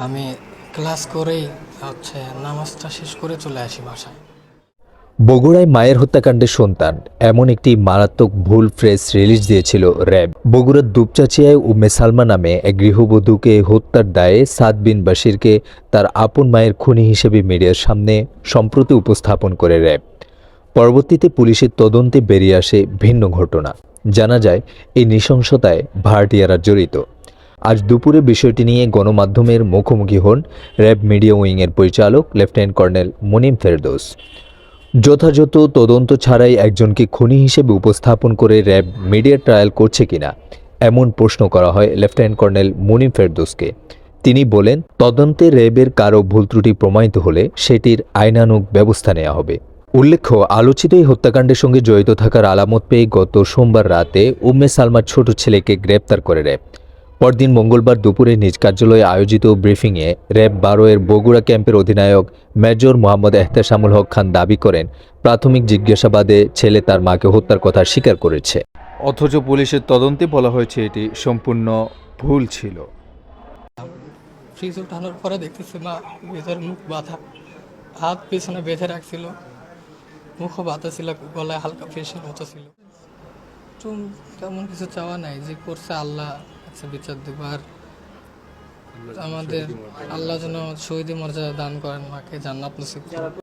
আমি ক্লাস করেই নামাজটা শেষ করে চলে আসি বাসায়। বগুড়ায় মায়ের হত্যাকাণ্ডের সন্তান এমন একটি মারাত্মক ভুল প্রেস রিলিজ দিয়েছিল র্যাব। বগুড়ার দুপচাচিয়ায় উম্মে সালমা নামে এক গৃহবধূকে হত্যার দায়ে সাদ বিন বাশিরকে তার আপন মায়ের খুনি হিসেবে মিডিয়ার সামনে সম্প্রতি উপস্থাপন করে র্যাব। পরবর্তীতে পুলিশের তদন্তে বেরিয়ে আসে ভিন্ন ঘটনা। জানা যায় এই নৃশংসতায় ভাড়াটিয়ারা জড়িত। আজ দুপুরে বিষয়টি নিয়ে গণমাধ্যমের মুখোমুখি হন র্যাব মিডিয়া উইংয়ের পরিচালক লেফটেন্যান্ট কর্নেল মুনিম ফেরদৌস। যথাযথ তদন্ত ছাড়াই একজনকে খুনি হিসেবে উপস্থাপন করে র্যাব মিডিয়া ট্রায়াল করছে কিনা এমন প্রশ্ন করা হয় লেফটেন্যান্ট কর্নেল মুনিম ফেরদৌসকে। তিনি বলেন, তদন্তে র্যাবের কারো ভুল ত্রুটি প্রমাণিত হলে সেটির আইনানুগ ব্যবস্থা নেওয়া হবে। উল্লেখ্য, আলোচিত এই হত্যাকাণ্ডের সঙ্গে জড়িত থাকার আলামত পেয়ে গত সোমবার রাতে উম্মে সালমার ছোট ছেলেকে গ্রেপ্তার করে র্যাব। পরদিন মঙ্গলবার দুপুরে নিজ কার্যালয়ে আয়োজিত ব্রিফিংয়ে র্যাব ১২ এর বগুড়া ক্যাম্পের অধিনায়ক মেজর মোহাম্মদ এহতেশামুল হক খান দাবি করেন, প্রাথমিক জিজ্ঞাসাবাদে ছেলে তার মাকে হত্যার কথা স্বীকার করেছে। অথচ পুলিশের তদন্তে বলা হয়েছে এটি সম্পূর্ণ ভুল ছিল। ফ্রিজ উঠানোর পরে দেখতেছি মা ভেতর মুখ বাঁধা, হাত পিছনে বেঁধে রাখছিল, মুখও বাঁধা ছিল, গলায় হালকা ফেসের মতো ছিল। তেমন কিছু চাওয়া নাই, যে করছে আল্লাহ বিচার দেব। আর আমাদের আল্লাহ যেন শহীদের মর্যাদা দান করেন, মাকে জান্নাত নসিব করেন।